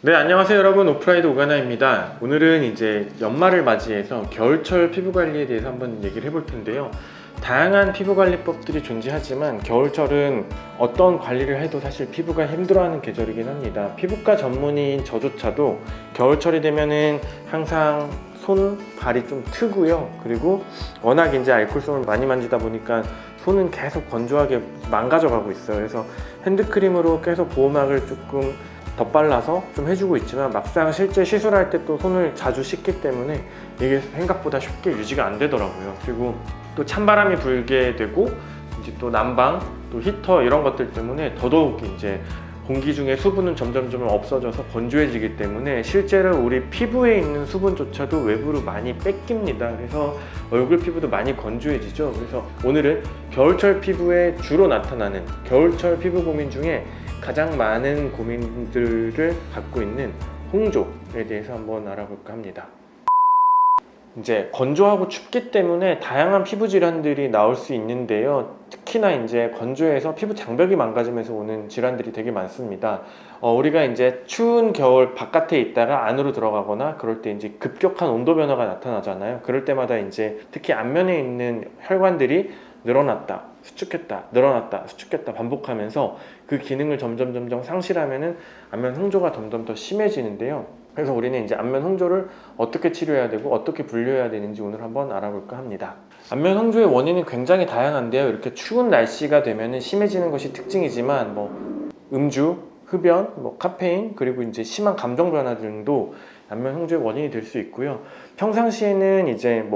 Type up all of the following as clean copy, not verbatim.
네, 안녕하세요 여러분, 오프라이드 오가나입니다. 오늘은 이제 연말을 맞이해서 겨울철 피부관리에 대해서 한번 얘기를 해볼 텐데요. 다양한 피부관리법들이 존재하지만 겨울철은 어떤 관리를 해도 사실 피부가 힘들어하는 계절이긴 합니다. 피부과 전문의인 저조차도 겨울철이 되면은 항상 손, 발이 좀 트고요. 그리고 워낙 이제 알코올솜을 많이 만지다 보니까 손은 계속 건조하게 망가져가고 있어요. 그래서 핸드크림으로 계속 보호막을 조금 덧발라서 좀 해주고 있지만 막상 실제 시술할 때 또 손을 자주 씻기 때문에 이게 생각보다 쉽게 유지가 안 되더라고요. 그리고 또 찬바람이 불게 되고 이제 또 난방, 또 히터 이런 것들 때문에 더더욱 이제 공기 중에 수분은 점점 없어져서 건조해지기 때문에 실제로 우리 피부에 있는 수분조차도 외부로 많이 뺏깁니다. 그래서 얼굴 피부도 많이 건조해지죠. 그래서 오늘은 겨울철 피부에 주로 나타나는 겨울철 피부 고민 중에 가장 많은 고민들을 갖고 있는 홍조에 대해서 한번 알아볼까 합니다. 이제 건조하고 춥기 때문에 다양한 피부 질환들이 나올 수 있는데요. 특히나 이제 건조해서 피부 장벽이 망가지면서 오는 질환들이 되게 많습니다. 우리가 이제 추운 겨울 바깥에 있다가 안으로 들어가거나 그럴 때 이제 급격한 온도 변화가 나타나잖아요. 그럴 때마다 이제 특히 안면에 있는 혈관들이 늘어났다, 수축했다, 늘어났다, 수축했다 반복하면서 그 기능을 점점 상실하면은 안면 홍조가 점점 더 심해지는데요. 그래서 우리는 이제 안면 홍조를 어떻게 치료해야 되고 어떻게 분류해야 되는지 오늘 한번 알아볼까 합니다. 안면 홍조의 원인은 굉장히 다양한데요. 이렇게 추운 날씨가 되면은 심해지는 것이 특징이지만 음주, 흡연, 카페인, 그리고 이제 심한 감정 변화 등도 안면 홍조의 원인이 될 수 있고요. 평상시에는 이제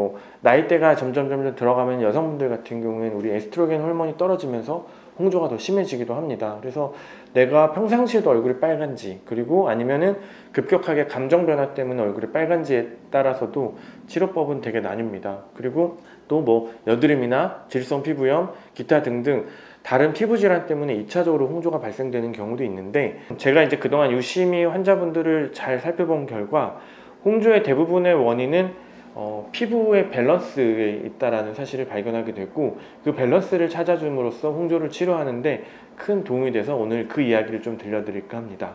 나이대가 점점 들어가면 여성분들 같은 경우에는 우리 에스트로겐 호르몬이 떨어지면서 홍조가 더 심해지기도 합니다. 그래서 내가 평상시에도 얼굴이 빨간지, 그리고 아니면은 급격하게 감정 변화 때문에 얼굴이 빨간지에 따라서도 치료법은 되게 나뉩니다. 그리고 또 여드름이나 질성 피부염, 기타 등등 다른 피부 질환 때문에 2차적으로 홍조가 발생되는 경우도 있는데, 제가 이제 그동안 유심히 환자분들을 잘 살펴본 결과 홍조의 대부분의 원인은 피부의 밸런스에 있다라는 사실을 발견하게 됐고, 그 밸런스를 찾아줌으로써 홍조를 치료하는데 큰 도움이 돼서 오늘 그 이야기를 좀 들려드릴까 합니다.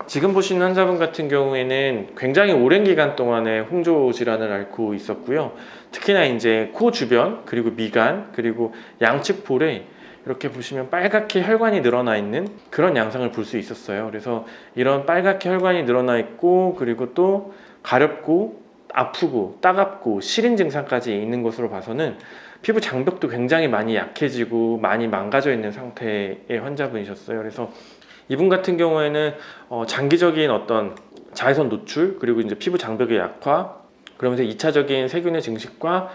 지금 보시는 환자분 같은 경우에는 굉장히 오랜 기간 동안에 홍조 질환을 앓고 있었고요. 특히나 이제 코 주변, 그리고 미간, 그리고 양측 볼에 이렇게 보시면 빨갛게 혈관이 늘어나 있는 그런 양상을 볼 수 있었어요. 그래서 이런 빨갛게 혈관이 늘어나 있고, 그리고 또 가렵고 아프고 따갑고 시린 증상까지 있는 것으로 봐서는 피부 장벽도 굉장히 많이 약해지고 많이 망가져 있는 상태의 환자분이셨어요. 그래서 이분 같은 경우에는 장기적인 어떤 자외선 노출, 그리고 이제 피부 장벽의 약화, 그러면서 2차적인 세균의 증식과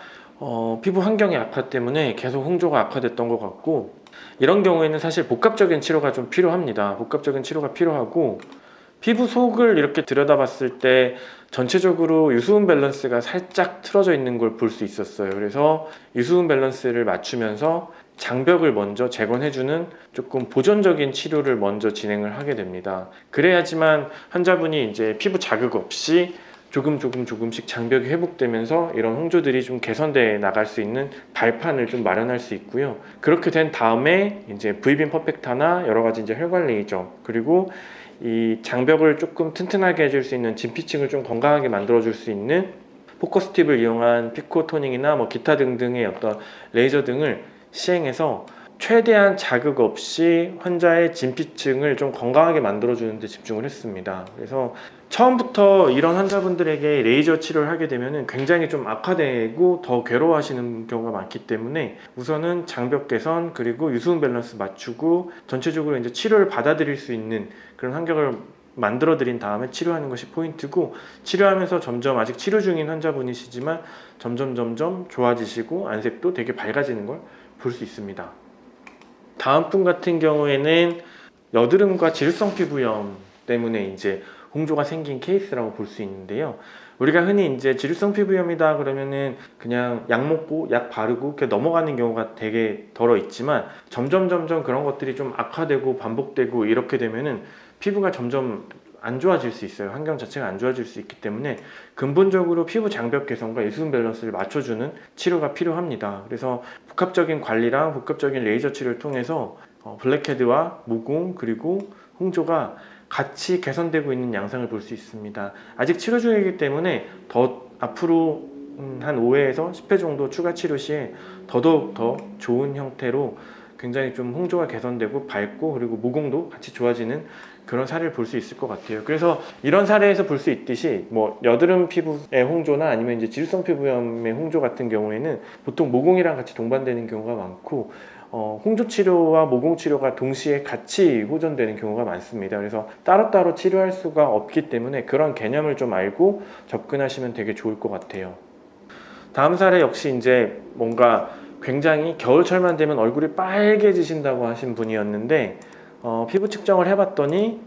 피부 환경의 악화 때문에 계속 홍조가 악화됐던 것 같고, 이런 경우에는 사실 복합적인 치료가 좀 필요합니다. 복합적인 치료가 필요하고, 피부 속을 이렇게 들여다봤을 때 전체적으로 유수분 밸런스가 살짝 틀어져 있는 걸 볼 수 있었어요. 그래서 유수분 밸런스를 맞추면서 장벽을 먼저 재건해주는 조금 보존적인 치료를 먼저 진행을 하게 됩니다. 그래야지만 환자분이 이제 피부 자극 없이 조금씩 장벽이 회복되면서 이런 홍조들이 좀 개선돼 나갈 수 있는 발판을 좀 마련할 수 있고요. 그렇게 된 다음에 이제 V빔 퍼펙터나 여러 가지 이제 혈관 레이저, 그리고 이 장벽을 조금 튼튼하게 해줄 수 있는 진피층을 좀 건강하게 만들어줄 수 있는 포커스 팁을 이용한 피코 토닝이나 기타 등등의 어떤 레이저 등을 시행해서 최대한 자극 없이 환자의 진피층을 좀 건강하게 만들어주는 데 집중을 했습니다. 그래서 처음부터 이런 환자분들에게 레이저 치료를 하게 되면 굉장히 좀 악화되고 더 괴로워하시는 경우가 많기 때문에 우선은 장벽 개선, 그리고 유수분 밸런스 맞추고 전체적으로 이제 치료를 받아들일 수 있는 그런 환경을 만들어 드린 다음에 치료하는 것이 포인트고, 치료하면서 점점 아직 치료 중인 환자분이시지만 점점 좋아지시고 안색도 되게 밝아지는 걸 볼 수 있습니다. 다음 분 같은 경우에는 여드름과 지루성 피부염 때문에 이제 홍조가 생긴 케이스라고 볼 수 있는데요. 우리가 흔히 이제 지루성 피부염이다 그러면은 그냥 약 먹고 약 바르고 이렇게 넘어가는 경우가 되게 덜어 있지만, 점점 그런 것들이 좀 악화되고 반복되고 이렇게 되면은 피부가 점점 안 좋아질 수 있어요. 환경 자체가 안 좋아질 수 있기 때문에 근본적으로 피부 장벽 개선과 유수분 밸런스를 맞춰주는 치료가 필요합니다. 그래서 복합적인 관리랑 복합적인 레이저 치료를 통해서 블랙헤드와 모공, 그리고 홍조가 같이 개선되고 있는 양상을 볼 수 있습니다. 아직 치료 중이기 때문에 더 앞으로 한 5회에서 10회 정도 추가 치료 시에 더더욱 더 좋은 형태로 굉장히 좀 홍조가 개선되고 밝고 그리고 모공도 같이 좋아지는 그런 사례를 볼 수 있을 것 같아요. 그래서 이런 사례에서 볼 수 있듯이 뭐 여드름 피부의 홍조나 아니면 이제 지루성 피부염의 홍조 같은 경우에는 보통 모공이랑 같이 동반되는 경우가 많고 홍조 치료와 모공 치료가 동시에 같이 호전되는 경우가 많습니다. 그래서 따로따로 치료할 수가 없기 때문에 그런 개념을 좀 알고 접근하시면 되게 좋을 것 같아요. 다음 사례 역시 이제 뭔가 굉장히 겨울철만 되면 얼굴이 빨개지신다고 하신 분이었는데 피부 측정을 해봤더니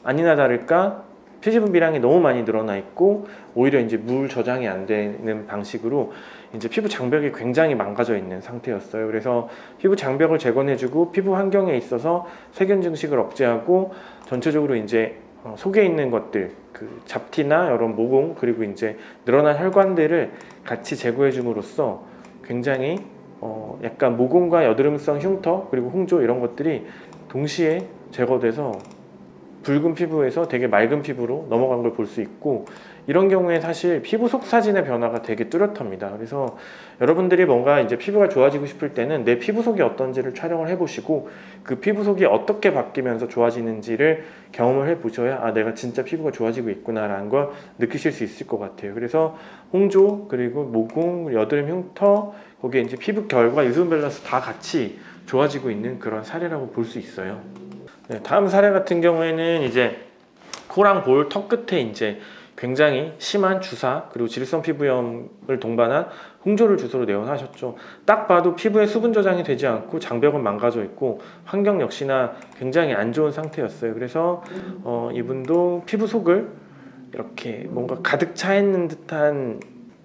아니나 다를까 표지 분비량이 너무 많이 늘어나 있고 오히려 이제 물 저장이 안 되는 방식으로 이제 피부 장벽이 굉장히 망가져 있는 상태였어요. 그래서 피부 장벽을 재건해주고 피부 환경에 있어서 세균 증식을 억제하고 전체적으로 이제 속에 있는 것들, 그 잡티나 이런 모공 그리고 이제 늘어난 혈관들을 같이 제거해 줌으로써 굉장히 약간 모공과 여드름성 흉터 그리고 홍조 이런 것들이 동시에 제거돼서 붉은 피부에서 되게 맑은 피부로 넘어간 걸 볼 수 있고, 이런 경우에 사실 피부 속 사진의 변화가 되게 뚜렷합니다. 그래서 여러분들이 뭔가 이제 피부가 좋아지고 싶을 때는 내 피부 속이 어떤지를 촬영을 해보시고 그 피부 속이 어떻게 바뀌면서 좋아지는지를 경험을 해보셔야 아 내가 진짜 피부가 좋아지고 있구나 라는 걸 느끼실 수 있을 것 같아요. 그래서 홍조 그리고 모공, 여드름 흉터 거기에 이제 피부 결과 유수분 밸런스 다 같이 좋아지고 있는 그런 사례라고 볼 수 있어요. 네, 다음 사례 같은 경우에는 이제 코랑 볼 턱 끝에 이제 굉장히 심한 주사 그리고 지루성 피부염을 동반한 홍조를 주소로 내원하셨죠. 딱 봐도 피부에 수분 저장이 되지 않고 장벽은 망가져 있고 환경 역시나 굉장히 안 좋은 상태였어요. 그래서 이분도 피부 속을 이렇게 뭔가 가득 차 있는 듯한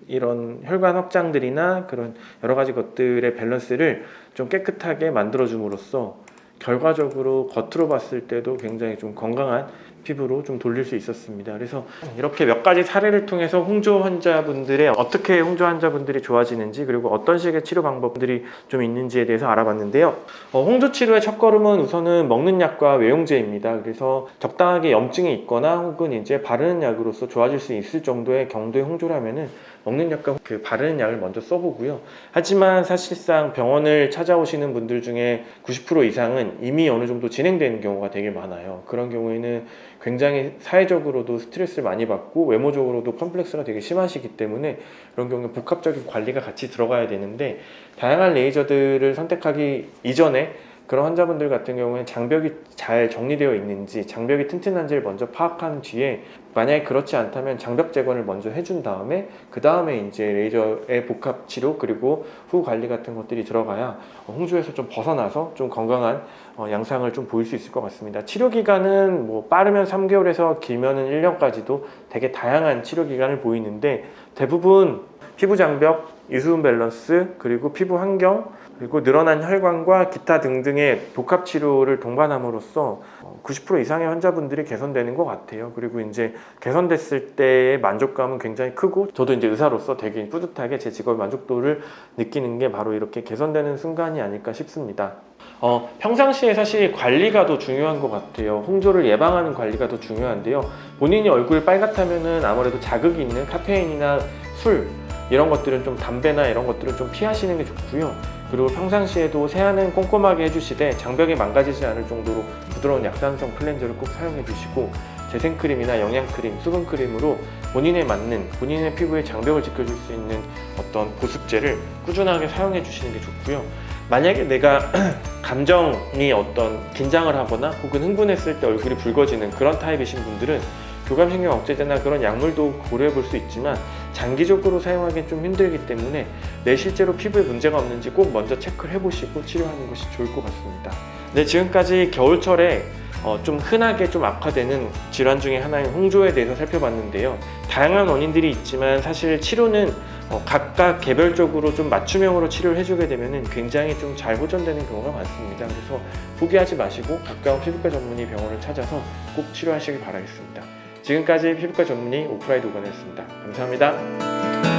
이런 혈관 확장들이나 그런 여러 가지 것들의 밸런스를 좀 깨끗하게 만들어 줌으로써 결과적으로 겉으로 봤을 때도 굉장히 좀 건강한 피부로 좀 돌릴 수 있었습니다. 그래서 이렇게 몇 가지 사례를 통해서 홍조 환자분들의 어떻게 홍조 환자분들이 좋아지는지 그리고 어떤 식의 치료 방법들이 좀 있는지에 대해서 알아봤는데요. 홍조 치료의 첫걸음은 우선은 먹는 약과 외용제입니다. 그래서 적당하게 염증이 있거나 혹은 이제 바르는 약으로서 좋아질 수 있을 정도의 경도의 홍조라면은 먹는 약과 그 바르는 약을 먼저 써보고요. 하지만 사실상 병원을 찾아오시는 분들 중에 90% 이상은 이미 어느 정도 진행되는 경우가 되게 많아요. 그런 경우에는 굉장히 사회적으로도 스트레스를 많이 받고 외모적으로도 컴플렉스가 되게 심하시기 때문에 그런 경우에 복합적인 관리가 같이 들어가야 되는데, 다양한 레이저들을 선택하기 이전에 그런 환자분들 같은 경우에 장벽이 잘 정리되어 있는지 장벽이 튼튼한지를 먼저 파악한 뒤에 만약에 그렇지 않다면 장벽 제거를 먼저 해준 다음에 그 다음에 이제 레이저의 복합 치료 그리고 후 관리 같은 것들이 들어가야 홍조에서 좀 벗어나서 좀 건강한 양상을 좀 보일 수 있을 것 같습니다. 치료 기간은 뭐 빠르면 3개월에서 길면은 1년까지도 되게 다양한 치료 기간을 보이는데, 대부분 피부 장벽, 유수분 밸런스, 그리고 피부 환경, 그리고 늘어난 혈관과 기타 등등의 복합 치료를 동반함으로써 90% 이상의 환자분들이 개선되는 것 같아요. 그리고 이제 개선됐을 때의 만족감은 굉장히 크고, 저도 이제 의사로서 되게 뿌듯하게 제 직업의 만족도를 느끼는 게 바로 이렇게 개선되는 순간이 아닐까 싶습니다. 평상시에 사실 관리가 더 중요한 것 같아요. 홍조를 예방하는 관리가 더 중요한데요. 본인이 얼굴이 빨갛다면은 아무래도 자극이 있는 카페인이나 술 이런 것들은 좀, 담배나 이런 것들은 좀 피하시는 게 좋고요. 그리고 평상시에도 세안은 꼼꼼하게 해주시되 장벽이 망가지지 않을 정도로 부드러운 약산성 클렌저를 꼭 사용해 주시고, 재생크림이나 영양크림, 수분크림으로 본인에 맞는 본인의 피부의 장벽을 지켜줄 수 있는 어떤 보습제를 꾸준하게 사용해 주시는 게 좋고요. 만약에 내가 감정이 어떤 긴장을 하거나 혹은 흥분했을 때 얼굴이 붉어지는 그런 타입이신 분들은 교감신경 억제제나 그런 약물도 고려해 볼 수 있지만 장기적으로 사용하기는 좀 힘들기 때문에 내 실제로 피부에 문제가 없는지 꼭 먼저 체크를 해보시고 치료하는 것이 좋을 것 같습니다. 네, 지금까지 겨울철에 좀 흔하게 좀 악화되는 질환 중에 하나인 홍조에 대해서 살펴봤는데요. 다양한 원인들이 있지만 사실 치료는 각각 개별적으로 좀 맞춤형으로 치료를 해주게 되면 굉장히 좀 잘 호전되는 경우가 많습니다. 그래서 포기하지 마시고 가까운 피부과 전문의 병원을 찾아서 꼭 치료하시길 바라겠습니다. 지금까지 피부과 전문의 오프라이드 오건이었습니다. 감사합니다.